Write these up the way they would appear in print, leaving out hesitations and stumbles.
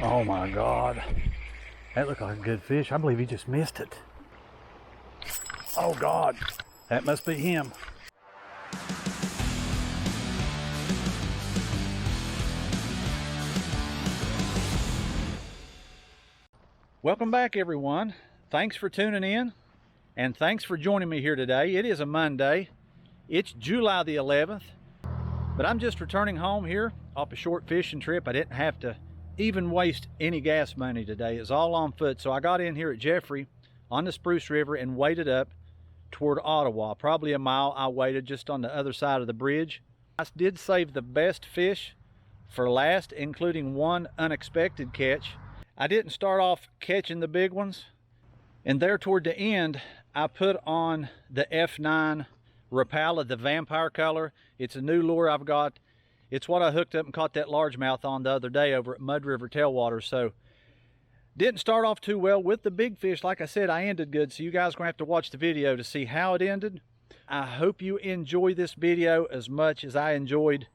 Oh my God. That looked like a good fish. I believe he just missed it. Oh God. That must be him. Welcome back, everyone. Thanks for tuning in, and thanks for joining me here today. It is a Monday. It's July the 11th, but I'm just returning home here off a short fishing trip. I didn't have to even waste any gas money today. It's all on foot. So I got in here at Jeffrey on the Spruce River and waded up toward Ottawa. Probably a mile I waded just on the other side of the bridge. I did save the best fish for last, including one unexpected catch. I didn't start off catching the big ones, and there toward the end I put on the F9 Rapala, the vampire color. It's a new lure I've got. It's what I hooked up and caught that largemouth on the other day over at Mud River Tailwater. So didn't start off too well with the big fish. Like I said, I ended good, so you guys are gonna have to watch the video to see how it ended. I hope you enjoy this video as much as I enjoyed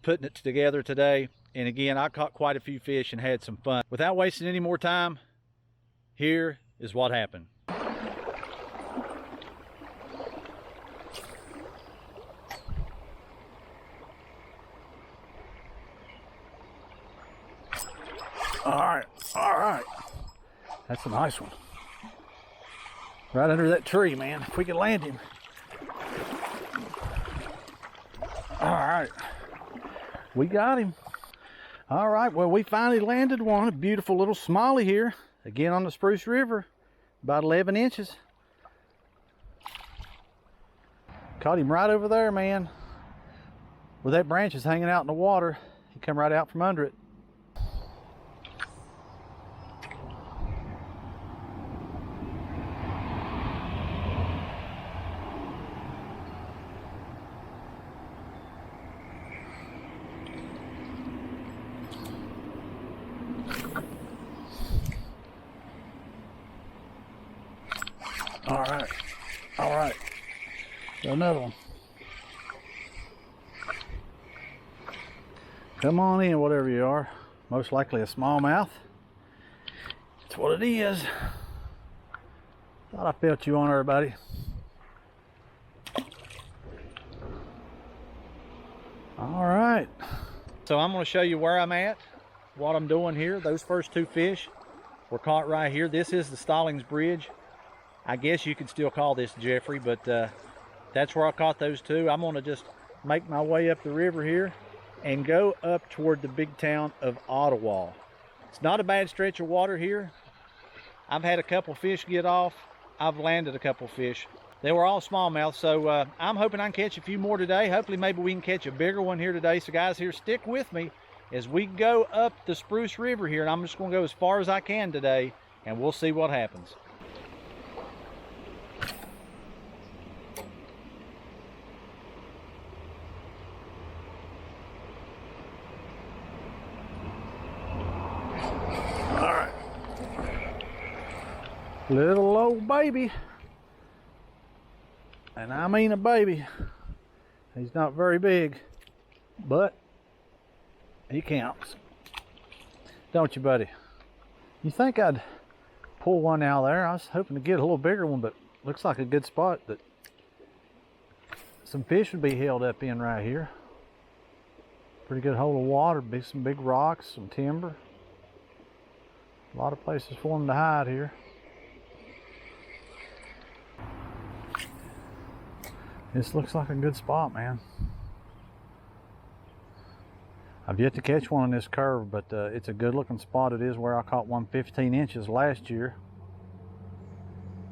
putting it together today. And again, I caught quite a few fish and had some fun. Without wasting any more time, here is what happened. All right. That's a nice one. Right under that tree, man. If we could land him. All right, we got him. All right, well, we finally landed one. A beautiful little smallie here, again on the Spruce River, about 11 inches. Caught him right over there, man, where that branch is hanging out in the water. He come right out from under it. All right, got another one. Come on in, whatever you are. Most likely a smallmouth. That's what it is. Thought I felt you on there, buddy. All right. So I'm going to show you where I'm at, what I'm doing here. Those first two fish were caught right here. This is the Stallings Bridge. I guess you could still call this Jeffrey, but that's where I caught those two. I'm gonna just make my way up the river here and go up toward the big town of Ottawa. It's not a bad stretch of water here. I've had a couple fish get off. I've landed a couple fish. They were all smallmouth, so I'm hoping I can catch a few more today. Hopefully maybe we can catch a bigger one here today. So guys, here, stick with me as we go up the Spruce River here, and I'm just gonna go as far as I can today, and we'll see what happens. Little old baby, and I mean a baby. He's not very big, but he counts. Don't you, buddy? You think I'd pull one out there? I was hoping to get a little bigger one, but looks like a good spot that some fish would be held up in right here. Pretty good hole of water, be some big rocks, some timber. A lot of places for them to hide here. This looks like a good spot, man. I've yet to catch one in this curve, but it's a good looking spot. It is where I caught one 15 inches last year.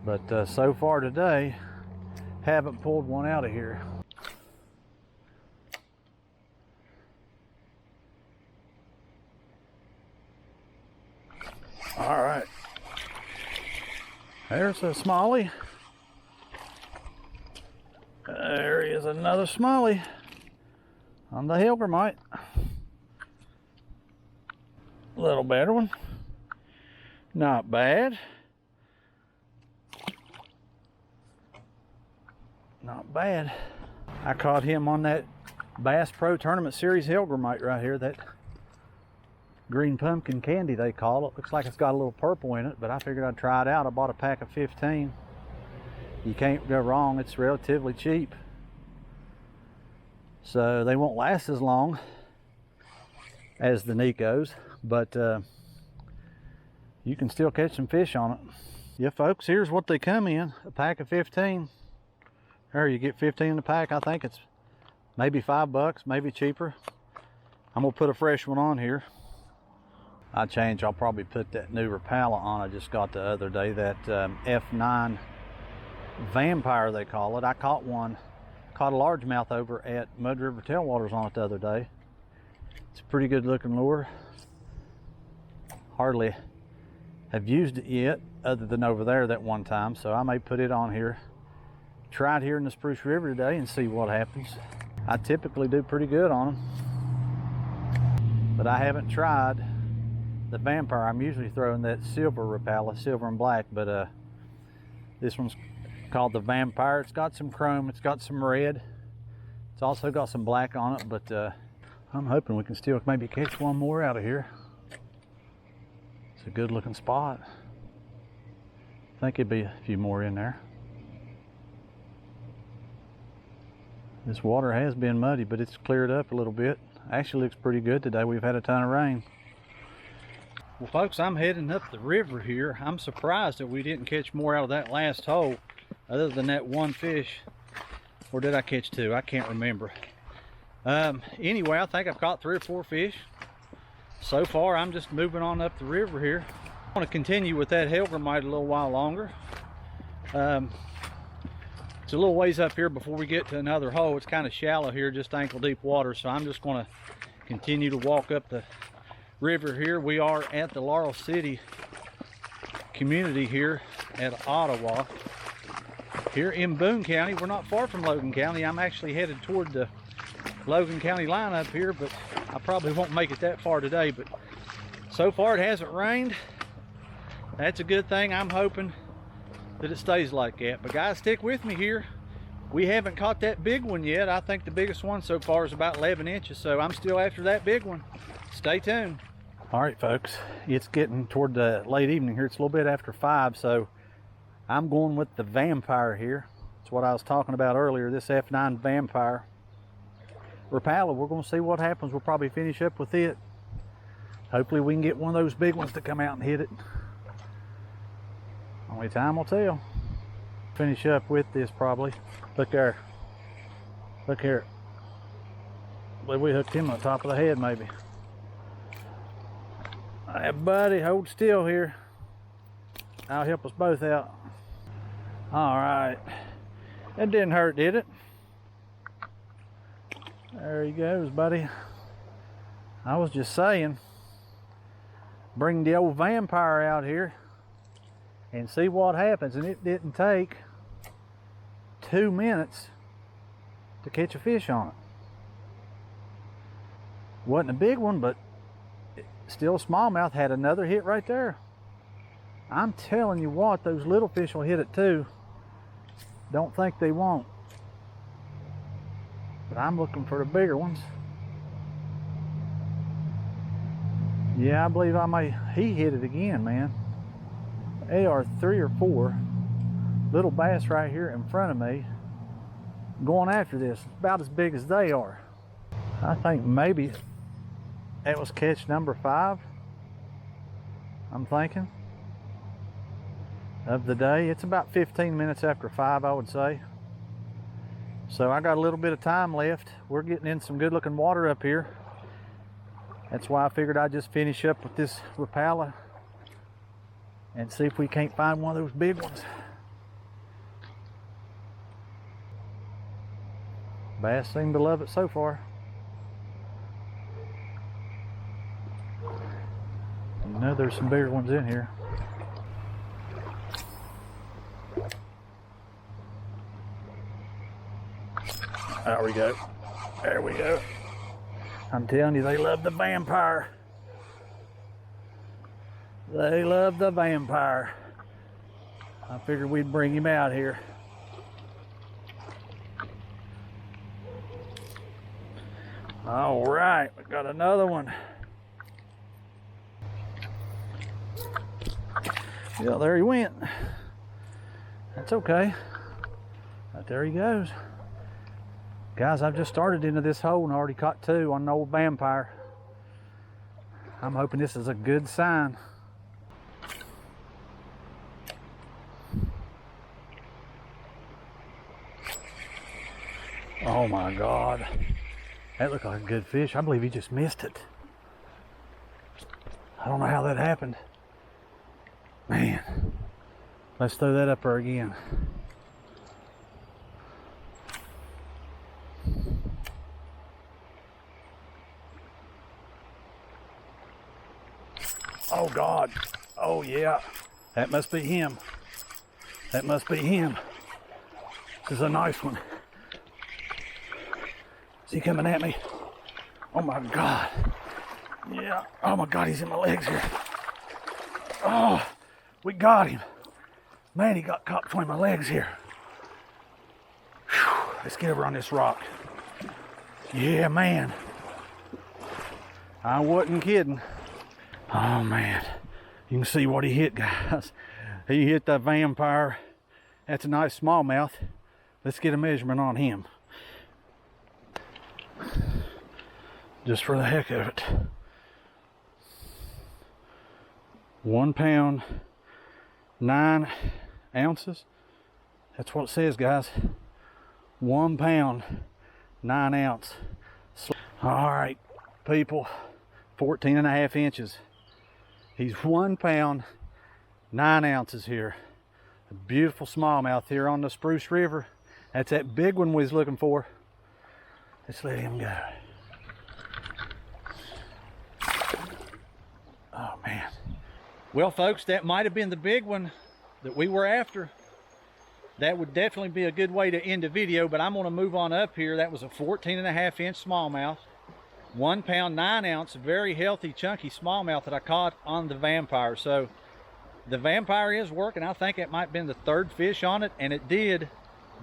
But so far today, haven't pulled one out of here. All right. There's a smallie. There is another smallie on the Hellgrammite. A little better one. Not bad. Not bad. I caught him on that Bass Pro Tournament Series Hellgrammite right here. That green pumpkin candy they call it. Looks like it's got a little purple in it, but I figured I'd try it out. I bought a pack of 15. You can't go wrong. It's relatively cheap. So they won't last as long as the Nicos, but you can still catch some fish on it. Yeah, folks, here's what they come in. A pack of 15. There, you get 15 in the pack. I think it's maybe $5, maybe cheaper. I'm gonna put a fresh one on here. I'll probably put that new Rapala on I just got the other day, that F9 Vampire they call it. I caught a largemouth over at Mud River Tailwaters on it the other day. It's a pretty good looking lure. Hardly have used it yet, other than over there that one time, so I may put it on here. Try it here in the Spruce River today and see what happens. I typically do pretty good on them, but I haven't tried the Vampire. I'm usually throwing that silver Rapala, silver and black, but this one's called the Vampire. It's got some chrome, it's got some red, it's also got some black on it, but I'm hoping we can still maybe catch one more out of here. It's a good looking spot. I think it'd be a few more in there. This water has been muddy, but it's cleared up a little bit. Actually looks pretty good today. We've had a ton of rain. Well, folks, I'm heading up the river here. I'm surprised that we didn't catch more out of that last hole, other than that one fish. Or did I catch two? I can't remember. Anyway, I think I've caught 3 or 4 fish. So far, I'm just moving on up the river here. I want to continue with that Hellgrammite a little while longer. It's a little ways up here before we get to another hole. It's kind of shallow here, just ankle deep water, so I'm just going to continue to walk up the river here. We are at the Laurel City community here at Ottawa, here in Boone County. We're not far from Logan County. I'm actually headed toward the Logan County line up here, but I probably won't make it that far today. But so far it hasn't rained. That's a good thing. I'm hoping that it stays like that. But guys, stick with me here. We haven't caught that big one yet. I think the biggest one so far is about 11 inches, so I'm still after that big one. Stay tuned. All right, folks, it's getting toward the late evening here. It's a little bit after 5, so I'm going with the Vampire here. It's what I was talking about earlier, this F9 Vampire Rapala. We're going to see what happens. We'll probably finish up with it. Hopefully we can get one of those big ones to come out and hit it. Only time will tell. Finish up with this probably. Look there. Look here. I believe we hooked him on the top of the head maybe. Hey buddy, hold still here. That'll help us both out. All right. That didn't hurt, did it? There he goes, buddy. I was just saying, bring the old Vampire out here and see what happens. And it didn't take 2 minutes to catch a fish on it. Wasn't a big one, but still smallmouth. Had another hit right there. I'm telling you what, those little fish will hit it too. Don't think they won't. But I'm looking for the bigger ones. Yeah, I believe he hit it again, man. They are 3 or 4 little bass right here in front of me going after this, about as big as they are. I think maybe that was catch number 5, I'm thinking, of the day. It's about 15 minutes after 5, I would say. So I got a little bit of time left. We're getting in some good looking water up here. That's why I figured I'd just finish up with this Rapala and see if we can't find one of those big ones. Bass seem to love it so far. You know there's some bigger ones in here. There we go. There we go. I'm telling you, they love the Vampire. They love the Vampire. I figured we'd bring him out here. All right, we got another one. Yeah, there he went. That's okay. But there he goes. Guys, I've just started into this hole and already caught 2 on an old vampire. I'm hoping this is a good sign. Oh my God. That looked like a good fish. I believe he just missed it. I don't know how that happened. Man, let's throw that up there again. Oh God. Oh yeah. That must be him. That must be him. This is a nice one. Is he coming at me? Oh my God. Yeah. Oh my God, he's in my legs here. Oh, we got him. Man, he got caught between my legs here. Whew. Let's get over on this rock. Yeah, man. I wasn't kidding. Oh man, you can see what he hit, guys. He hit that vampire. That's a nice smallmouth. Let's get a measurement on him. Just for the heck of it. 1 pound, 9 ounces. That's what it says, guys. 1 pound, 9 ounce. All right, people, 14.5 inches. He's 1 pound, 9 ounces here. A beautiful smallmouth here on the Spruce River. That's that big one we was looking for. Let's let him go. Oh man. Well folks, that might have been the big one that we were after. That would definitely be a good way to end the video, but I'm gonna move on up here. That was a 14.5 inch smallmouth. 1 pound, 9 ounce, very healthy, chunky smallmouth that I caught on the vampire. So the vampire is working. I think it might have been the 3rd fish on it, and it did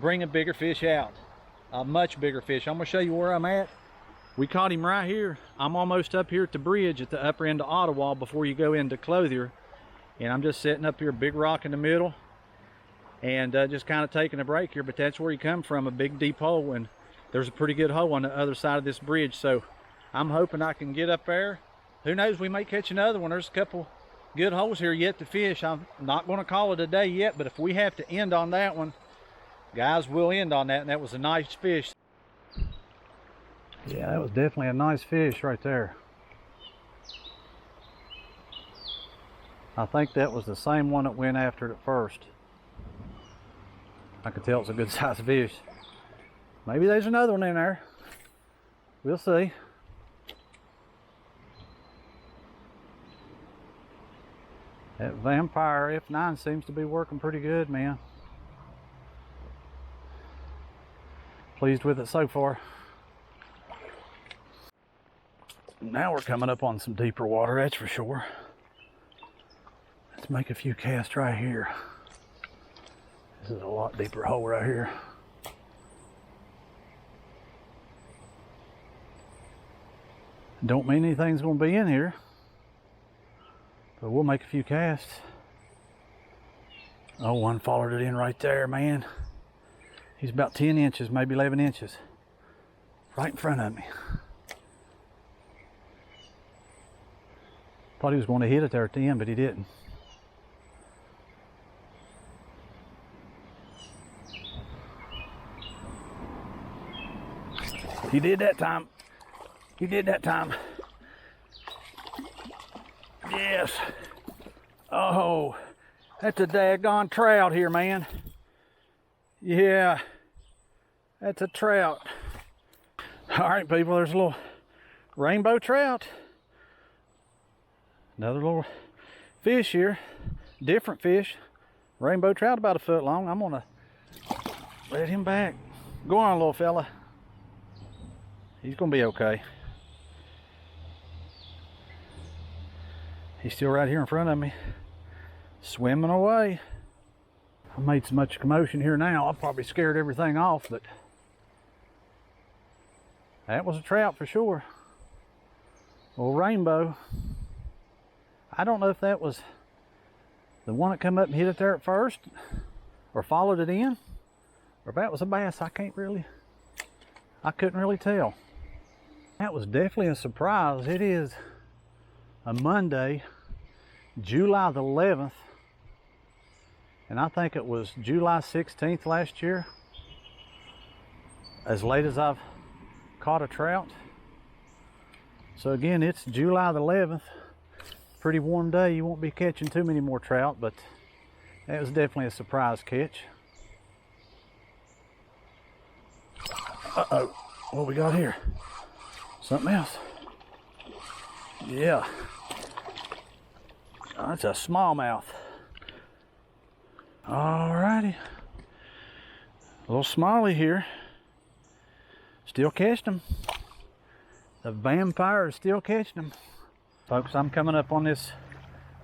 bring a bigger fish out. A much bigger fish. I'm gonna show you where I'm at. We caught him right here. I'm almost up here at the bridge at the upper end of Ottawa before you go into Clothier. And I'm just sitting up here, big rock in the middle, and just kind of taking a break here. But that's where he come from, a big deep hole, and there's a pretty good hole on the other side of this bridge. So I'm hoping I can get up there. Who knows, we may catch another one. There's a couple good holes here yet to fish. I'm not going to call it a day yet, but if we have to end on that one, guys, we'll end on that. And that was a nice fish. Yeah, that was definitely a nice fish right there. I think that was the same one that went after it at first. I could tell it's a good sized fish. Maybe there's another one in there. We'll see. That vampire F9 seems to be working pretty good, man. Pleased with it so far. Now we're coming up on some deeper water, that's for sure. Let's make a few casts right here. This is a lot deeper hole right here. Don't mean anything's gonna be in here, but we'll make a few casts. Oh, one followed it in right there, man. He's about 10 inches, maybe 11 inches. Right in front of me. Thought he was going to hit it there at the end, but he didn't. He did that time. He did that time. Yes. Oh, that's a daggone trout here, man. Yeah, that's a trout. All right, people, there's a little rainbow trout. Another little fish here, different fish. Rainbow trout about 1 foot long. I'm gonna let him back. Go on, little fella. He's gonna be okay. He's still right here in front of me, swimming away. I made so much commotion here now, I probably scared everything off, but that was a trout for sure. Little rainbow. I don't know if that was the one that come up and hit it there at first, or followed it in, or if that was a bass, I couldn't really tell. That was definitely a surprise. It is a Monday, July the 11th, and I think it was July 16th last year, as late as I've caught a trout. So again, it's July the 11th, pretty warm day. You won't be catching too many more trout, but that was definitely a surprise catch. Uh-oh, what we got here? Something else. Yeah, that's a smallmouth. Alrighty, a little smallie here. Still catching them. The vampire is still catching them. Folks, I'm coming up on this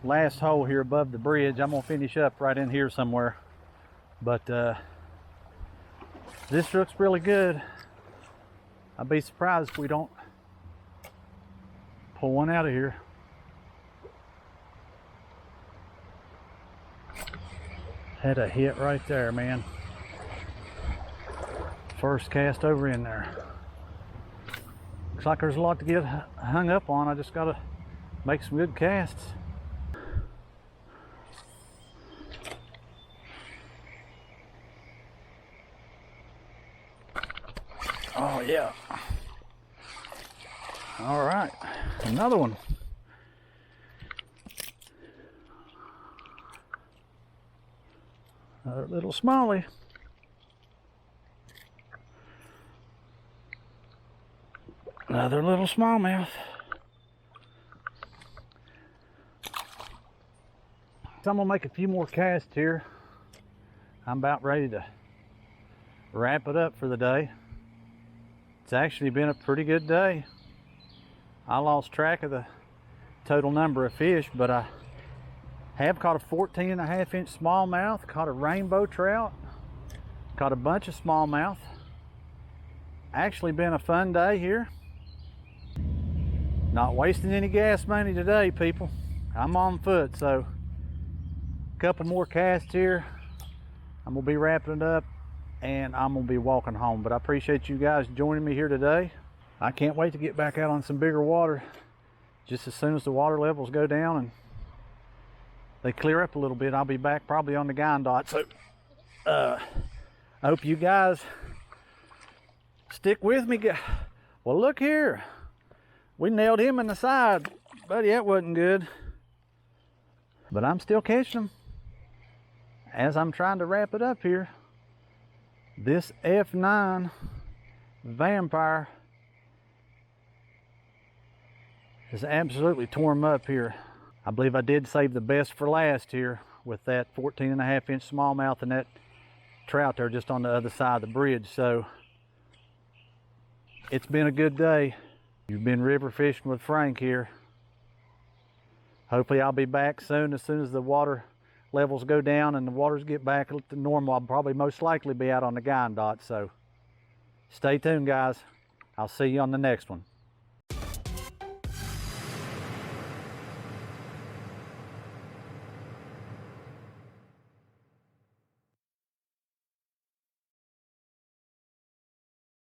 last hole here above the bridge. I'm gonna finish up right in here somewhere. But this looks really good. I'd be surprised if we don't pull one out of here. Had a hit right there, man. First cast over in there. Looks like there's a lot to get hung up on. I just gotta make some good casts. Oh yeah. All right, another one. Another little smallie. Another little smallmouth. So I'm gonna make a few more casts here. I'm about ready to wrap it up for the day. It's actually been a pretty good day. I lost track of the total number of fish, but I have caught a 14.5-inch smallmouth, caught a rainbow trout, caught a bunch of smallmouth. Actually been a fun day here. Not wasting any gas money today, people. I'm on foot, so a couple more casts here. I'm gonna be wrapping it up and I'm gonna be walking home. But I appreciate you guys joining me here today. I can't wait to get back out on some bigger water just as soon as the water levels go down and they clear up a little bit. I'll be back probably on the guide dot. So I hope you guys stick with me. Well, look here. We nailed him in the side. Buddy, that wasn't good. But I'm still catching them. As I'm trying to wrap it up here, this F9 vampire is absolutely torn up here. I believe I did save the best for last here with that 14.5-inch smallmouth and that trout there just on the other side of the bridge. So it's been a good day. You've been river fishing with Frank here. Hopefully I'll be back soon as the water levels go down and the waters get back to normal. I'll probably most likely be out on the guide dot. So stay tuned, guys. I'll see you on the next one.